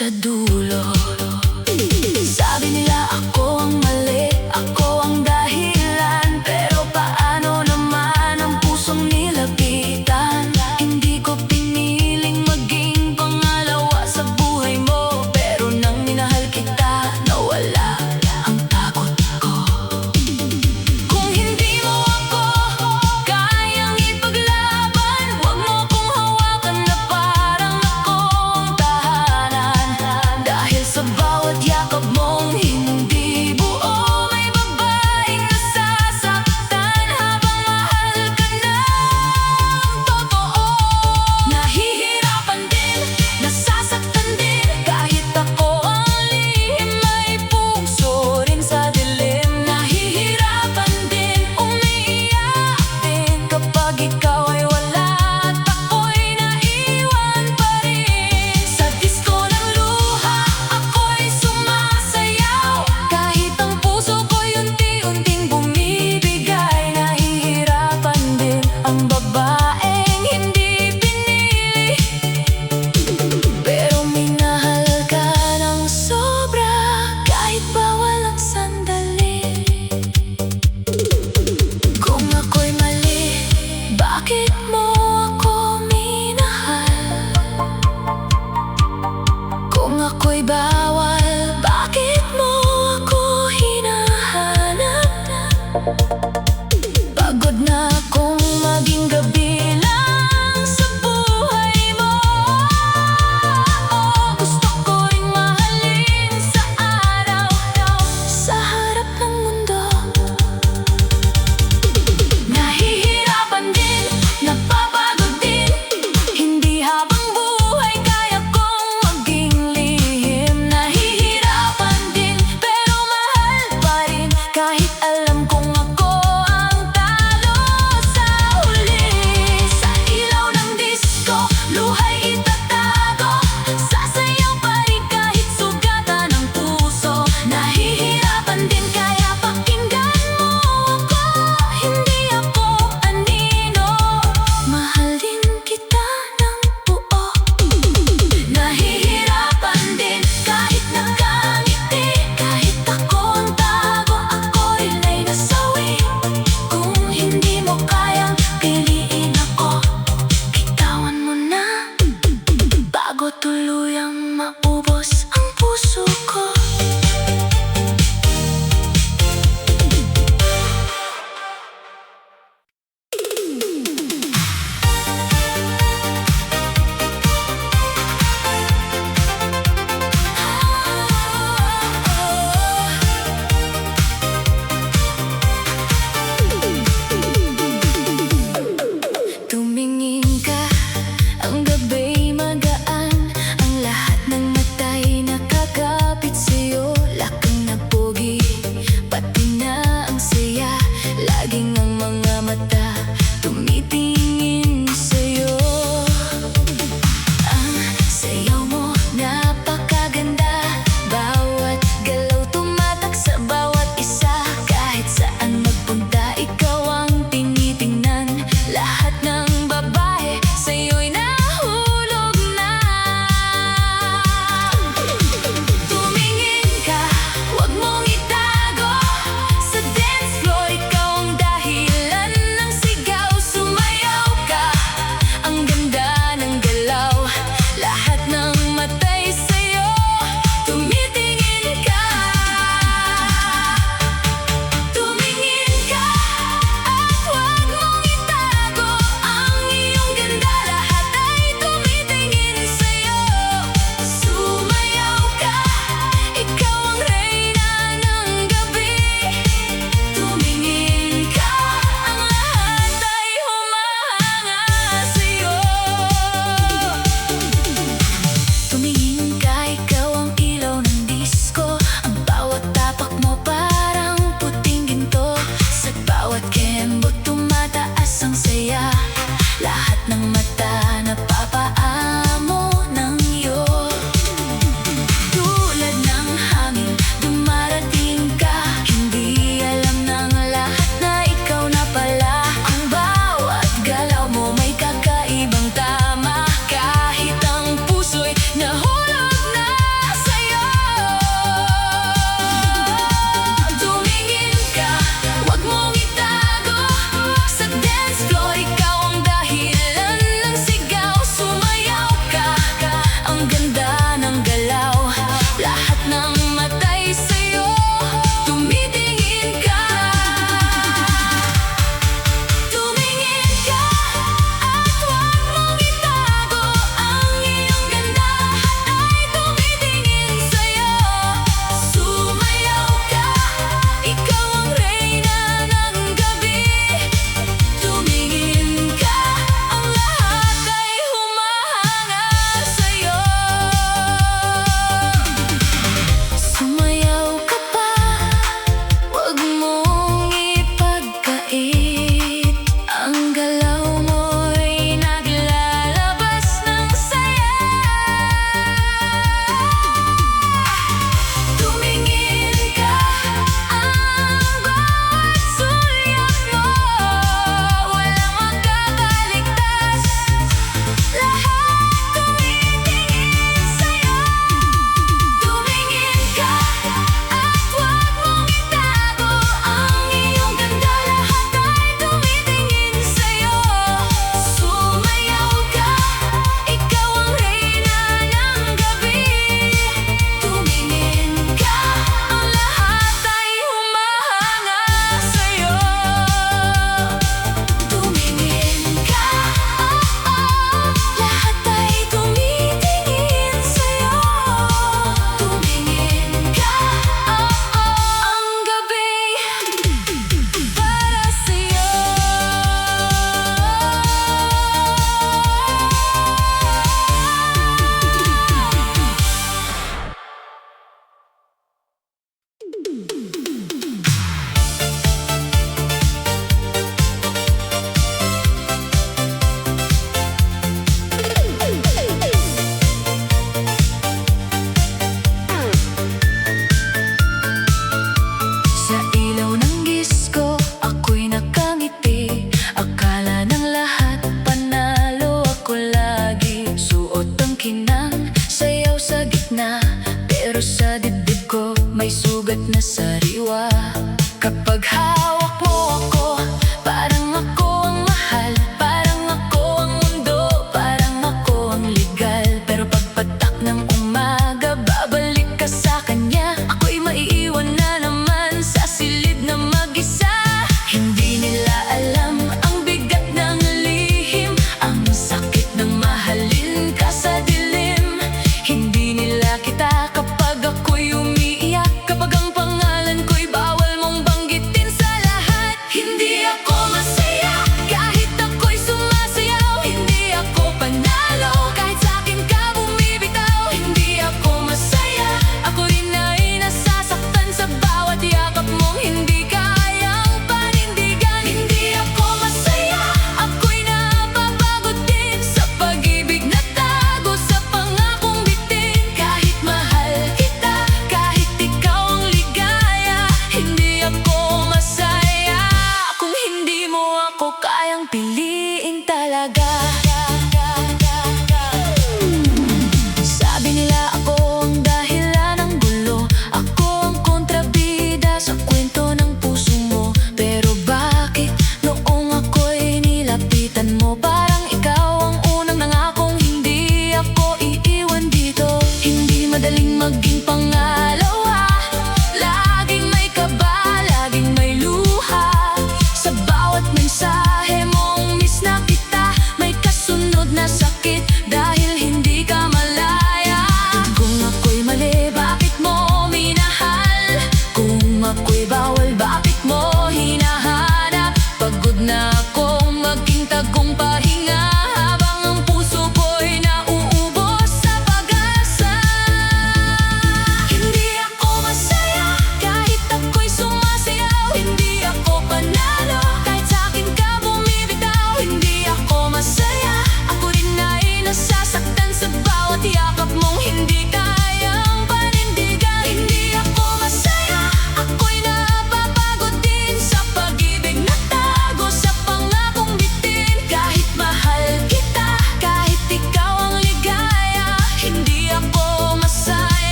sa dulo. Sabi nila ako ang mali, ako ang dahilan, pero paano naman ang pusong nilapitan? Hindi ko piniling maging pangalawa sa buhay mo, pero nang minahal kita, nawala ang takot ko. Kung hindi mo ako kayang ipaglaban, huwag mo kong hawakan na parang akong tahanan. Dahil sa bawat yakap mong hindi buo, may babaeng nasasaktan habang mahal ka ng totoo. Nahihirapan din, nasasaktan din, kahit ako ang lihim, may puso rin sa dilim. Nahihirapan din, umiiyak din, kapag ikaw ay wala at ako'y naiwan pa rin. Sa disko ng luha, ako'y sumasayaw, kahit ang puso ko'y unti-unting bumibigay. Nahihirapan din ang babaeng hindi pinili, pero minahal ka ng sobra, kahit bawal ang sandali. Kung ako'y mali, bakit mo ako minahal? Kung ako'y bawal, bakit mo ako hinahanap? Pagod na akong maging gabi lang sa buhay mo. Gusto ko ring mahalin sa araw, sa harap ng mundo. Nahihirapan din, napapagod din, hindi habang buhay kaya kong maging lihim. Nahihirapan din, pero mahal pa rin, kahit alam kong ako ang talo sa huli. Sa ilaw ng disko, luha'y itatago, sasayaw pa rin kahit sugatan ang puso. Nahihirapan din, kaya pakinggan mo ako, hindi ako anino. Mahal din kita ng buo. Nahihirapan din, kahit nakangiti, kahit ako ang tago, ako rin ay nasawi. Kung hindi mo kayang piliin ako, bitawan mo na, bago tuluyang maubos ang puso ko. Tumingin ka, ang gabi'y magaan, ang lahat ang ganda ng galaw. Lahat ng matay sa'yo, tumitingin ka. Tumingin ka at huwag mong itago ang iyong ganda. Lahat ay tumitingin sa'yo. Sumayaw ka, ikaw ang reyna ng gabi. Tumingin ka, ang lahat ay humahanga sa'yo. Sumayaw ka pa, huwag mong ipagkait. Ang galaw mo'y naglalabas ng saya. Tumingin ka, ang bawat sulyap mo, walang makakaligtas. Lahat tumitingin sa'yo. Tumingin ka at huwag mong itago ang iyong ganda. Lahat ay tumitingin sa'yo. Sumayaw ka, ikaw ang reyna ng gabi. Tumingin ka, ang lahat ay humahanga sa'yo. Tumingin ka, lahat ay tumitingin sa'yo. Tumingin ka, ang gabi para sa'yo. Sa ilaw ng disko, ako'y nakangiti. Akala ng lahat panalo ako lagi. Suot ang kinang, sayaw sa gitna. Pero sa dibdib ko may sugat na sariwa. Kapag hawak mo ako, parang ako ang mahal. Parang ako ang mundo, parang ako ang legal. Pero pagpatak ng umaga, babalik ka sa kanya. Ako'y maiiwan na naman sa silid na mag-isa. Hindi nila alam ang bigat ng lihim, ang sakit ng mahalin ka sa dilim. Hindi nila kita kapag ako'y umiiyak, kapag ang pangalan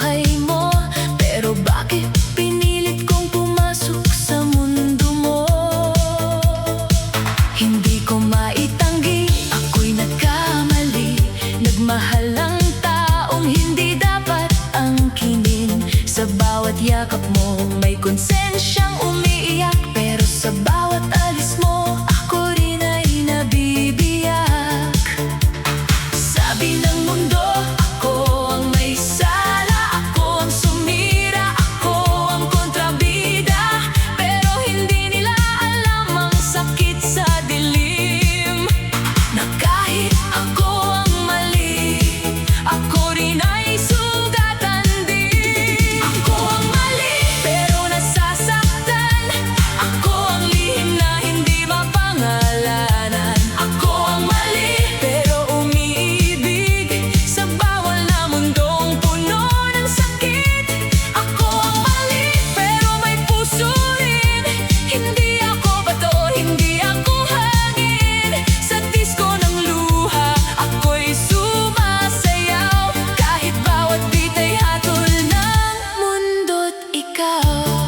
buhay mo. Pero bakit pinilit kong pumasok sa mundo mo? Hindi ko maitanggi, ako'y nagkamali. Nagmahal ng taong hindi dapat angkinin. Sa bawat yakap mo may konsensyang umiiyak. Pero sa bawat alis mo ako rin ay nabibiyak. Sabi ng mundo ako ang may sala, ako ang sumira, ako ang kontrabida. Pero hindi nila alam ang sakit sa dilim, na kahit ako ang mali, ako rin ay sugatan din. Ako ang mali pero nasasaktan, ako ang lihim na hindi mapangalanan. Ako ang mali pero umiibig sa bawal na mundong puno ng sakit. Ako ang mali pero may puso rin, hindi ako bato, hindi ako hangin. Sa disko ng luha ako'y sumasayaw, kahit bawat beat ay hatol ng mundo't ikaw.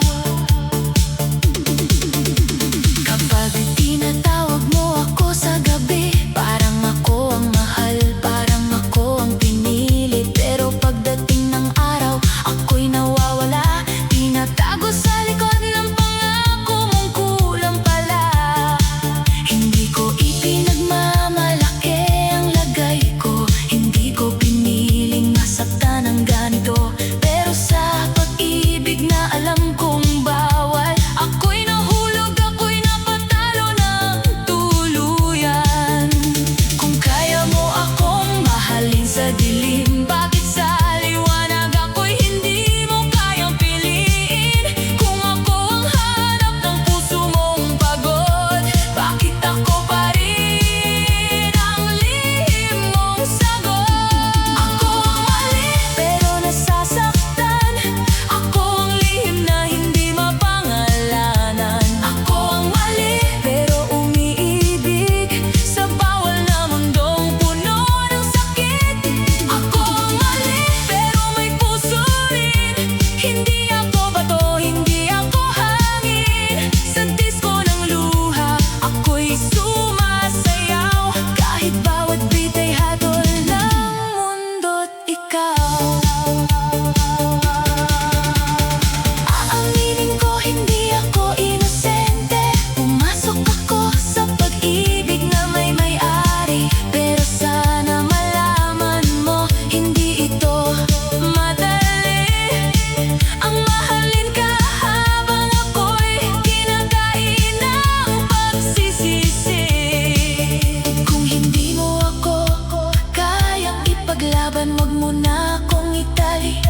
Kapag tinatawag mo ako sa gabi, parang ako ang mahal, parang ako ang pinili. Pero pagdating ng araw, ako'y nawawala, tinatago sa likod ng pangako mong kulang pala. Hindi ko ipinagmamalaki ang lagay ko, hindi ko piniling masaktan ng ganito. Pero sa pag-ibig na alam kong bawal, ako'y nahulog, ako'y napatalo ng tuluyan. Kung kaya mo akong mahalin sa dilim, bakit sa liwanag ako'y hindi mo kayang piliin? Kung ako ang hanap ng puso mong pagod, bakit ako pa rin ang lihim mong sagot? Ako ang mali pero nasasaktan, ako ang lihim na hindi mapangalanan. Ako ang mali pero umiibig sa bawal na mundong puno ng sakit. Ako ang mali pero may puso rin, hindi ako bato, hindi ako hangin. Sa disko ng luha ako'y sumasayaw, kahit bawat beat ay hatol ng mundo't ikaw. Aaminin ko hindi ako inosente, pumasok ako sa pag-ibig na may may-ari. Pero sana malaman mo, hindi ito madali. Ang mahalin ka habang ako'y kinakain ng pagsisisi. Kung hindi mo ako kayang ipaglaban, wag mo na akong itali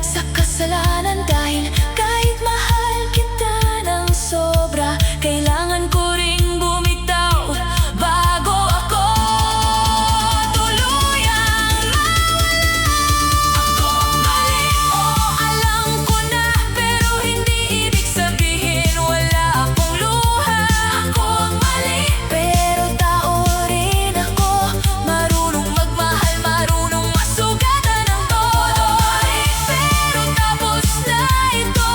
sa kasalanan. Dahil kahit mahal kita ng sobra, kailangan ko ring bumitaw bago ako tuluyang mawala. Ako ang mali, oo alam ko na, pero hindi ibig sabihin wala akong luha. Ako ang mali pero tao rin ako, marunong magmahal, marunong masugatan ng todo. Pero tapos na ito,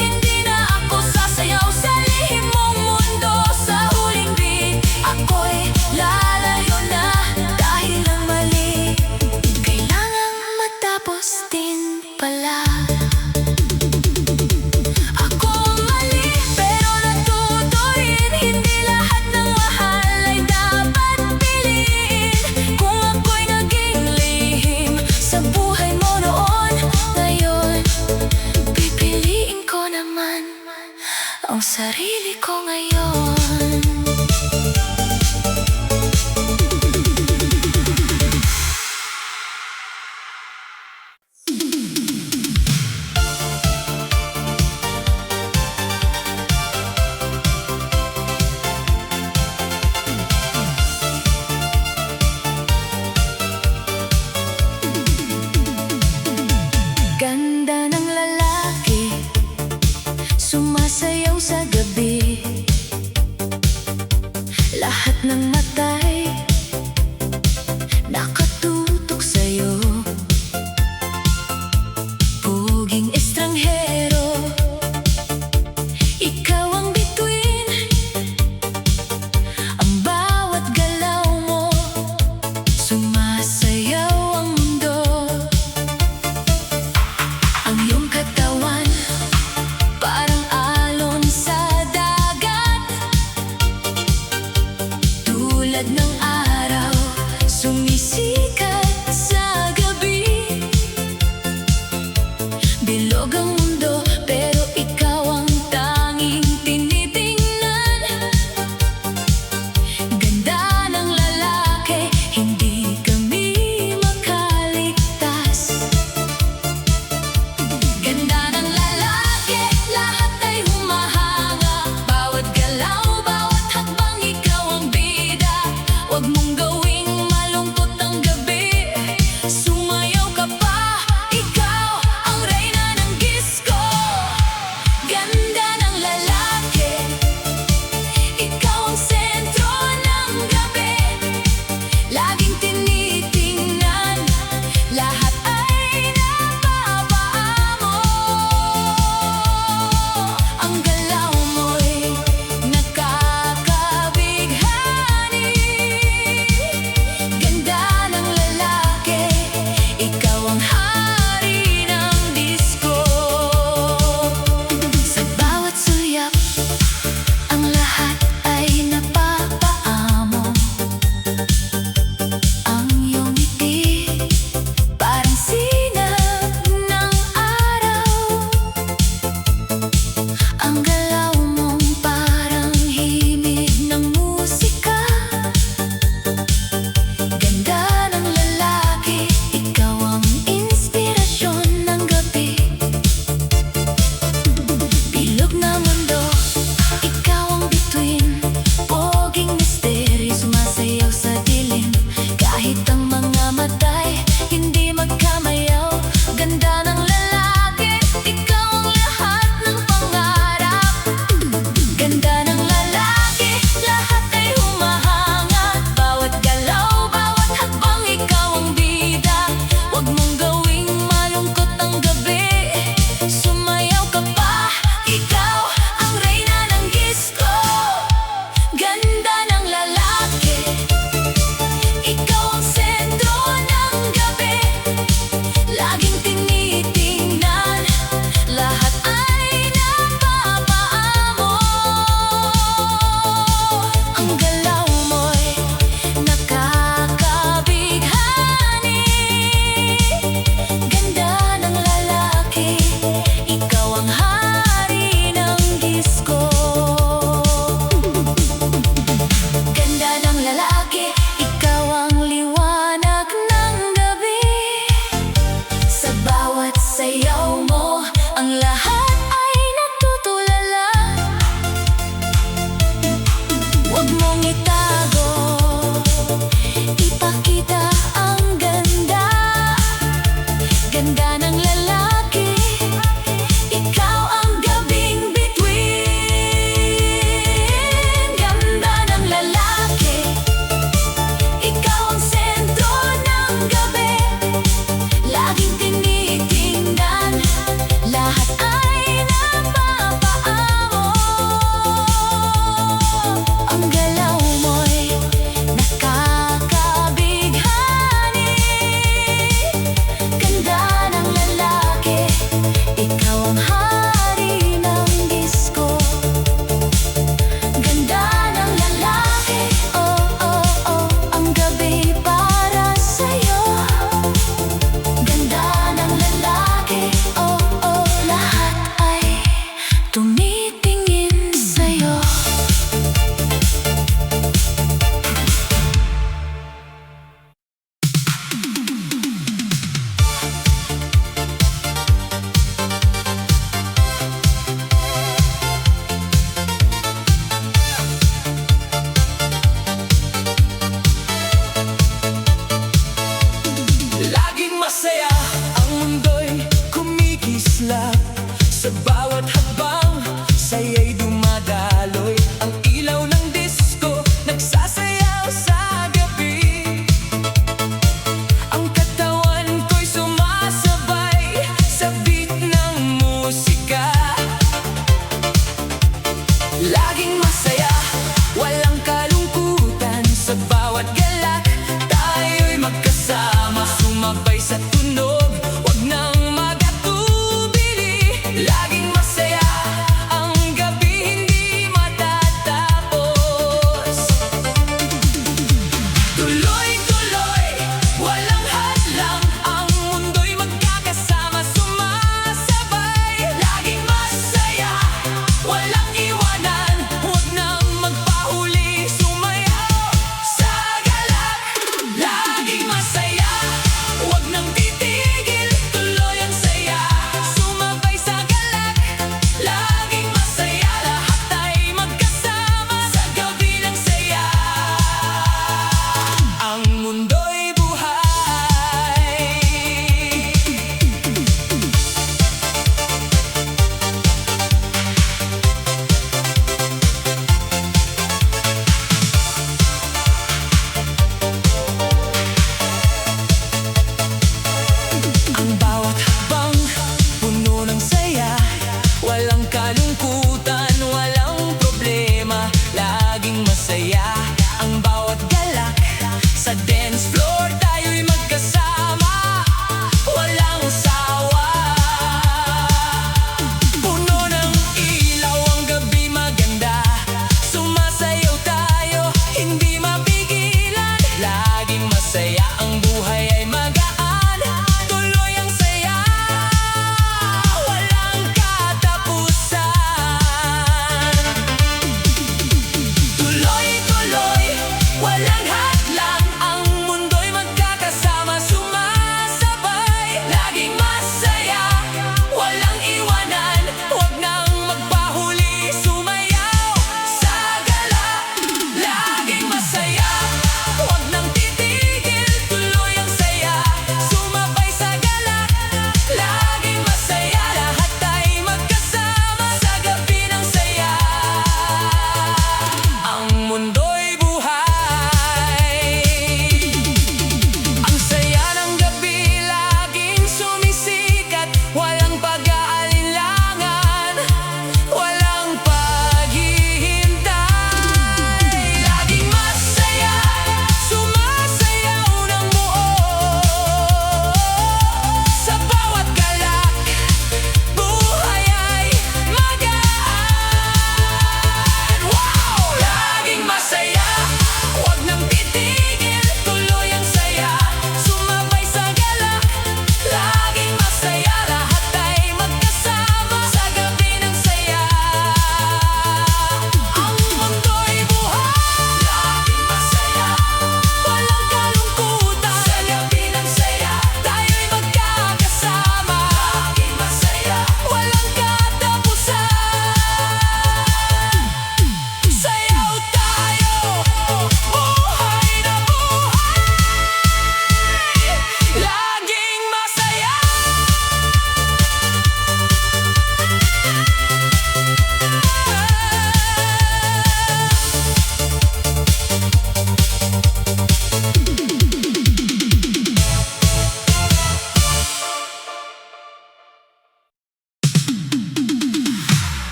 hindi na ako sasayaw sa lihim mong mundo. Sa huling beat ako'y lalayo na dahil ang mali kailangang matapos din pala. Ako ang mali pero natuto rin, hindi lahat ng mahal ay dapat piliin. Kung ako'y naging lihim sa buhay mo noon, ngayon pipiliin ko naman ang sarili ko ngayon. Ganda ng lalaki, sumasayaw sa gabi. Bilog ang mundo, pero ikaw ang tanging tinitingnan. Ganda ng lalaki, hindi kami makaligtas. Ganda ng lalaki, lahat ay humahanga. Bawat galaw, bawat hakbang, ikaw ang bida. Huwag mong gawing malungkot ang gabi. Sumayaw ka pa, ikaw ang reyna ng disco. Ganda ng lalaki, ikaw ang sentro ng gabi. Laging tinitingnan, lahat ay napapaamo. Ang galaw mo'y nakakabighani. Ganda ng lalaki, ikaw ang hari ng disco. Sa bawat sulyap, ang lahat ay napapaamo. Ang iyong ngiti, parang sinag ng araw. Ang galaw mong parang himig ng musika. Ganda ng lalaki, ikaw ang inspirasyon ng gabi. Bilog na mundo, ikaw ang bituin. Poging misteryo, sumasayaw sa dilim. Kahit ang mga matay, hindi magkamayaw. Ganda ng lalaki, ikaw ang lahat ng pangarap. Ganda ng lalaki, lahat ay humahanga. Bawat galaw, bawat hakbang, ikaw ang bida. Huwag mong gawing malungkot ang gabi. Sumayaw ka pa, ikaw ang reyna ng disco. Ganda ng lalaki, ikaw ang sentro ng gabi. Laging tinitingnan, lahat ay napapaamo. Ang galaw mo'y nakakabighani. Ganda ng lalaki, ikaw ang hari ng disco. Ganda ng lalaki, ikaw ang liwanag ng gabi. Sa bawat sayaw mo, ang lahat ay nagtutulala. Huwag mong itago, ipakita ang ganda. Ganda ng lalaki, ikaw ang gabing bituin. Ganda ng lalaki, ikaw ang sentro ng gabi. Laging tinitingnan, lahat ay napapaamo. Ang galaw mo'y nakakabighani. Ganda ng lalaki, ikaw ang hari ng disco. Ganda ng lalaki, oh, oh, oh, ang gabi para sa'yo. Ganda ng lalaki, oh, oh, lahat ay tumitingin sa'yo. Laging masaya, ang mundo'y kumikislap. Sa bawat hakbang, saya'y dumadaloy. Ang ilaw ng disco, nagsasayaw sa gabi. Ang katawan ko'y sumasabay sa beat ng musika. Laging masaya, walang kalungkutan. Sa bawat galak, tayo'y magkasama. Sumabay sa tunog, wag nang magatubili. Laging masaya ang gabi.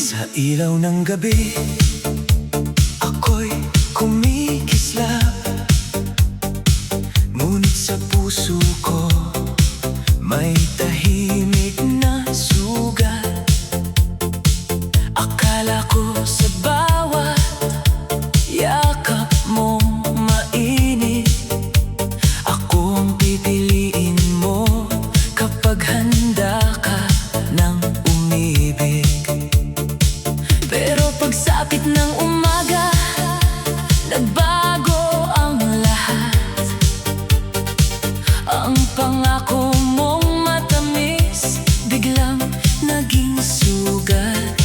Sa ilaw ng gabi, ako'y kumikislap. Ngunit sa puso ko, may tahimik na sugat. Akala ko sa bawat yakap mong mainit, ako ang pipiliin mo kapag handa ka ng umibig. Pero pagsapit ng umaga, nagbago ang lahat. Ang pangako mong matamis, biglang naging sugat.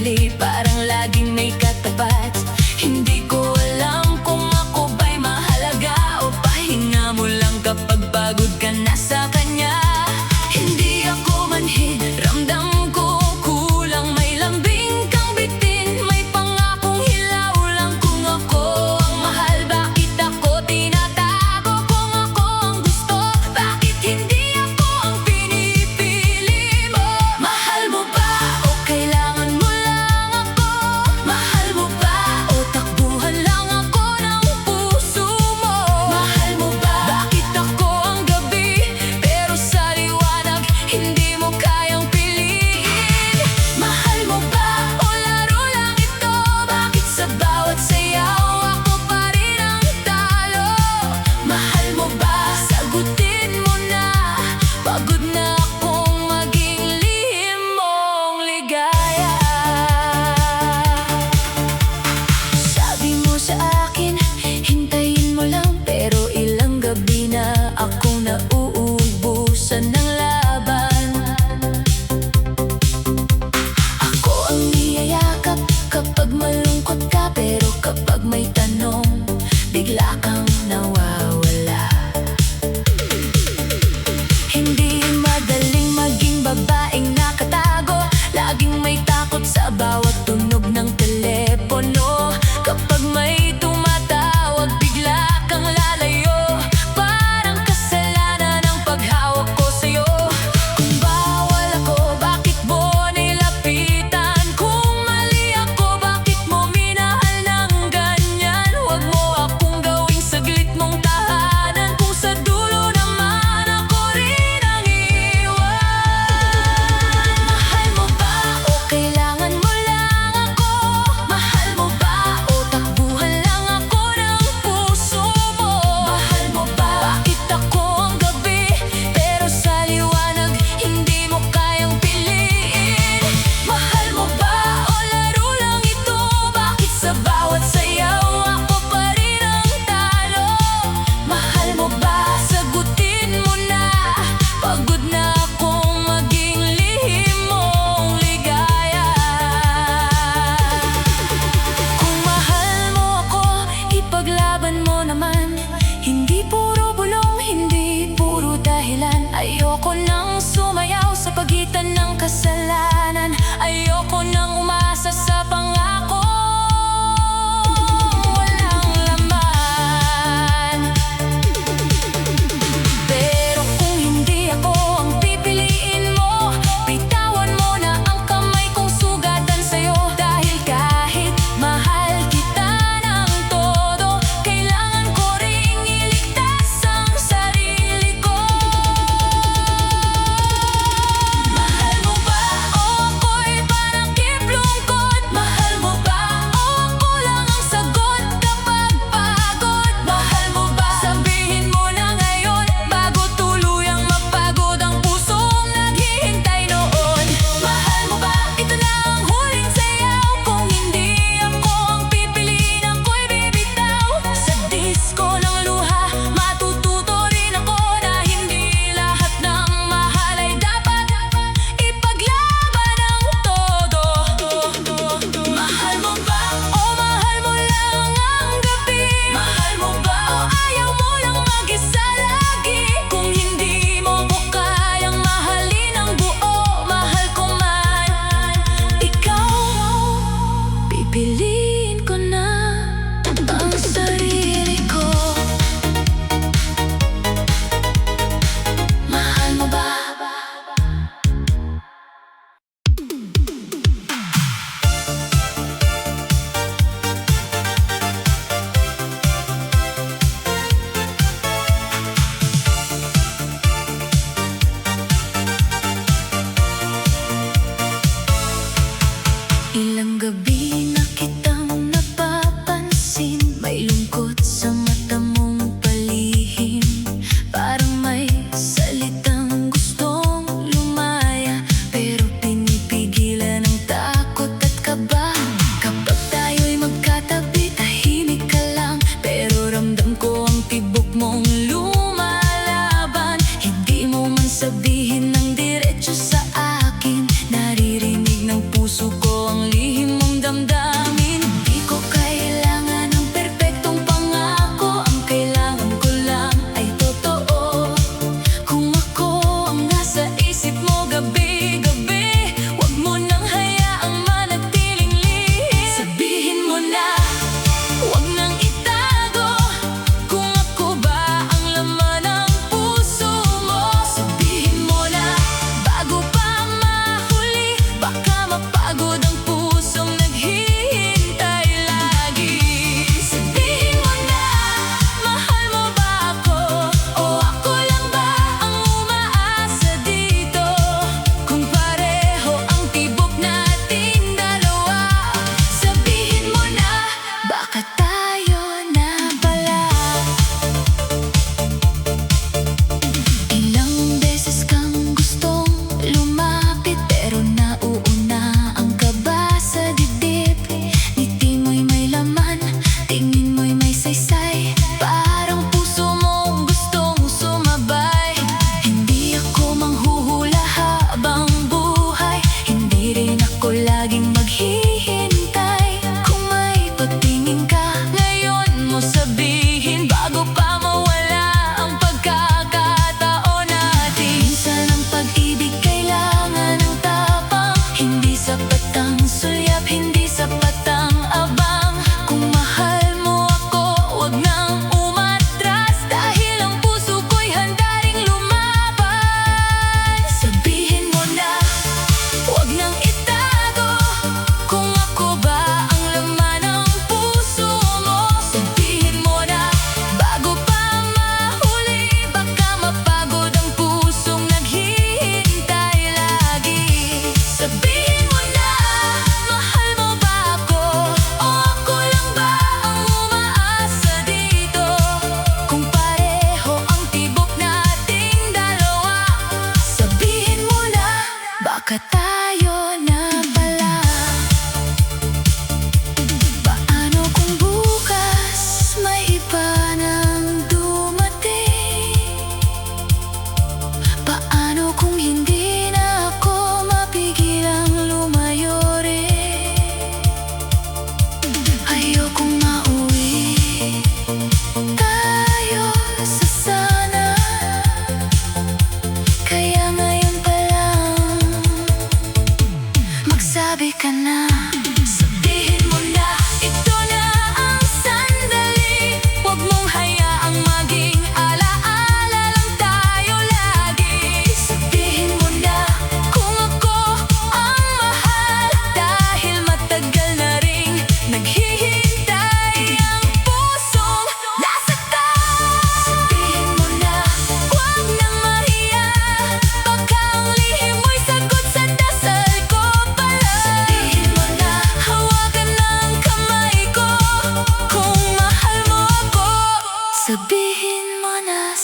mali, parang laging may katapat. Hindi ko alam kung ako ba'y mahalaga o pahinga mo lang kapag pagod ka na sa kanya. Hindi ako manhin, ramdam ko kulang, may lambing kang bitin, may pangakong hilaw lang. Kung ako ang mahal, bakit ako tinatago? Kung ako ang gusto, bakit hindi ako ang pinipili mo? Mahal mo ba o kailangan mo lang ako? Mahal mo ba o takbuhan lang ako ng puso mo? Mahal mo ba, bakit ako ang gabi, pero sa liwanag hindi mo kayang piliin? Mahal mo ba o laro lang ito, bakit sa bawat sayaw ako pa rin ang talo? Mahal mo ba, sagutin mo na, pagod na akong maging lihim mong ligaya. Sabi mo sa akin, hintayin mo lang, pero ilang gabi na akong nauubusan ng laban. Ako ang niyayakap kapag malungkot ka, pero kapag may tanong, bigla kang nawawala. Hindi madaling maging babaeng nakatago, laging may takot sa bawat tunog ng telepono. Kapag may tumatawag, bigla kang lalayo, parang kasalanan ang paghawak ko sa'yo. Kung bawal ako, bakit mo nilapitan? Kung mali ako, bakit mo minahal ng ganyan? Huwag mo akong gawing saglit mong tahanan, kung sa dulo naman ako rin ang iwan. Mahal mo ba o kailangan mo lang ako? Mahal mo ba o takbuhan lang ako ng puso mo? Mahal mo ba, bakit ako ang gabi, pero sa liwanag hindi mo kayang piliin? Mahal mo ba o laro lang ito, bakit sa bawat sayaw ako pa rin ang talo? Mahal mo ba, sagutin mo na, pagod na akong maging lihim mong ligaya. Kung mahal mo ako, ipaglaban mo naman, hindi puro bulong, hindi puro dahilan. Ayoko nang sumayaw sa pagitan ng kasalanan, ayoko nang umasa sa pangako walang laman. Pero kung hindi ako ang pipiliin mo, bitawan mo na ang kamay kong sugatan sa'yo. Dahil kahit mahal kita ng todo, kailangan ko ring iligtas ang sarili ko. Mahal mo ba o ako'y parang kiplungkot? Mahal mo ba o ako lang ang sagot kapag pagod? Mahal mo ba, sabihin mo na ngayon, bago tuluyang mapagod ang pusong naghihintay noon. Mahal mo ba, ito na ang huling sayaw, kung hindi ako ang pipiliin, ako'y bibitaw. Sa disko ng luha, matututo rin ako na hindi lahat ng mahal ay dapat ipaglaban ng todo. Mahal mo ba o mahal mo lang ang gabi? Mahal mo ba o ayaw mo lang mag-isa lagi? Kung hindi mo ko kayang mahalin ang buo, mahal ko man ikaw, pipiliin ko na ang sarili ko. Mahal mo ba? Ilang gabi na kitang napapansin, may lungkot sa mata mong palihim, parang may salitang gustong lumaya, pero pinipigilan ng takot at kaba. Kapag tayo'y magkatabi, tahimik ka lang, pero ramdam ko ang tibok mong lumalaban. Hindi mo man sabihin ng diretso sa akin, naririnig ng puso ko ang lihim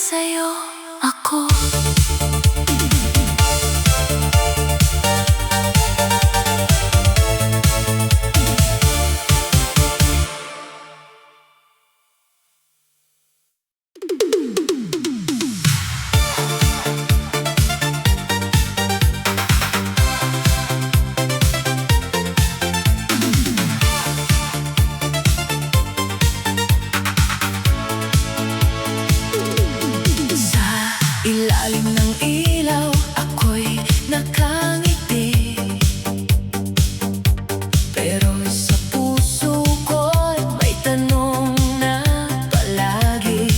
sa'yo ako. Sa ilalim ng ilaw, ako'y nakangiti. Pero sa puso ko'y may tanong na palagi.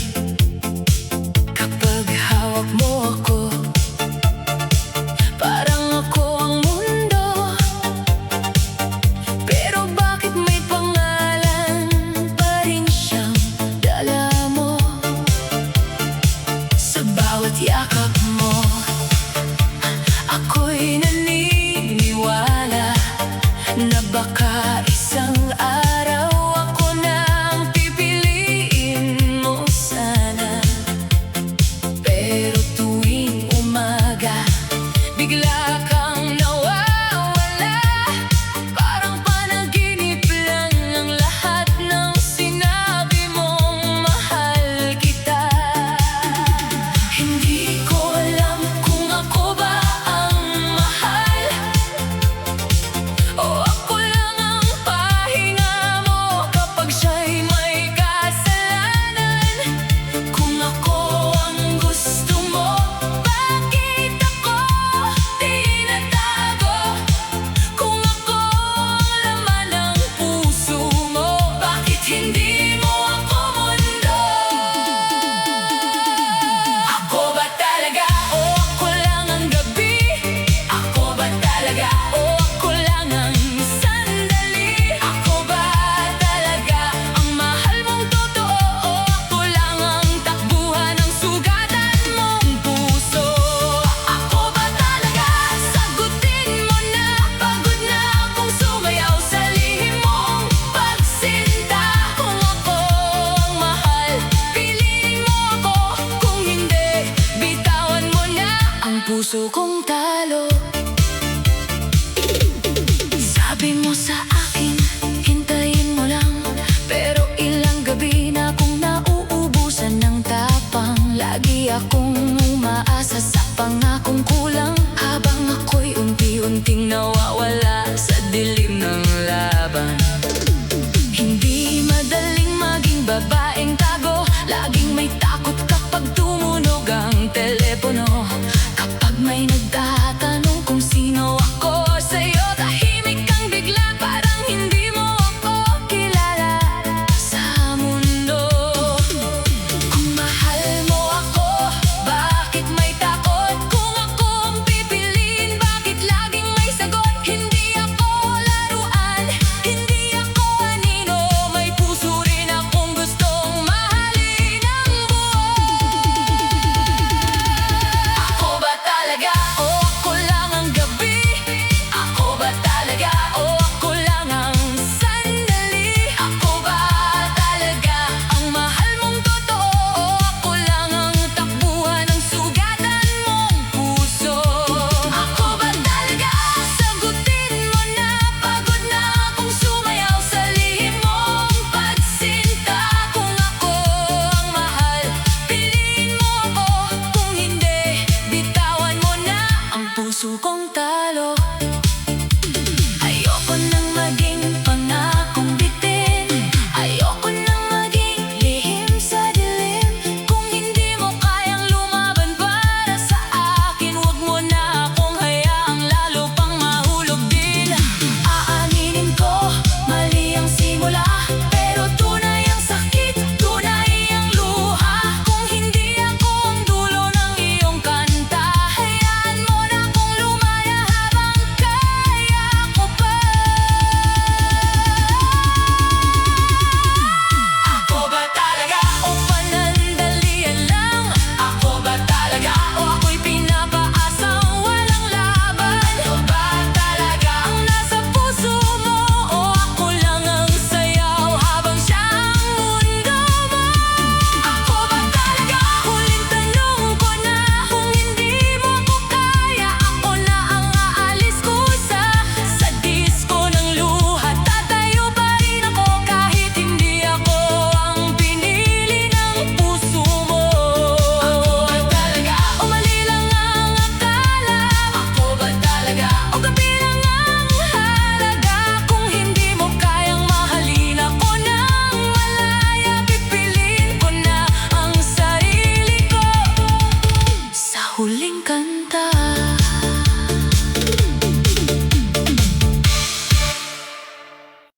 Kapag hawak mo ako, parang ako ang mundo. Pero bakit may pangalan pa rin siyang dala mo? Sa bawat yakap mo, ako'y naniniwala na baka isang araw ako nang pipiliin mo sana. Pero tuwing umaga, bigla kang nawawala. Parang panaginip lang ang lahat ng sinabi mong mahal kita. Hindi ko alam kung ako ba ang mahal o ako lang ang pahinga mo kapag siya'y may kasalanan. Kung ako ang gusto mo, bakit ako tinatago? Kung ako ang laman ng puso mo, bakit hindi mo ako mundo? Ako ba talaga o ako lang ang gabi? Ako ba talaga o ako lang ang sandali? Ako ba talaga ang mahal mong totoo o ako lang ang takbuhan ng sugatan mong puso? Ako ba talaga? Sagutin mo na, pagod na akong sumayaw sa lihim mong pagsinta. Kung ako ang mahal, piliin mo ako. Kung hindi, bitawan mo na ang puso kong talo. Sabi mo sa akin, hintayin mo lang. Pero ilang gabi na akong nauubusan ng tapang. Lagi akong umaasa sa pangakong kulang, habang ako'y unti-unting nawawala sa dilim ng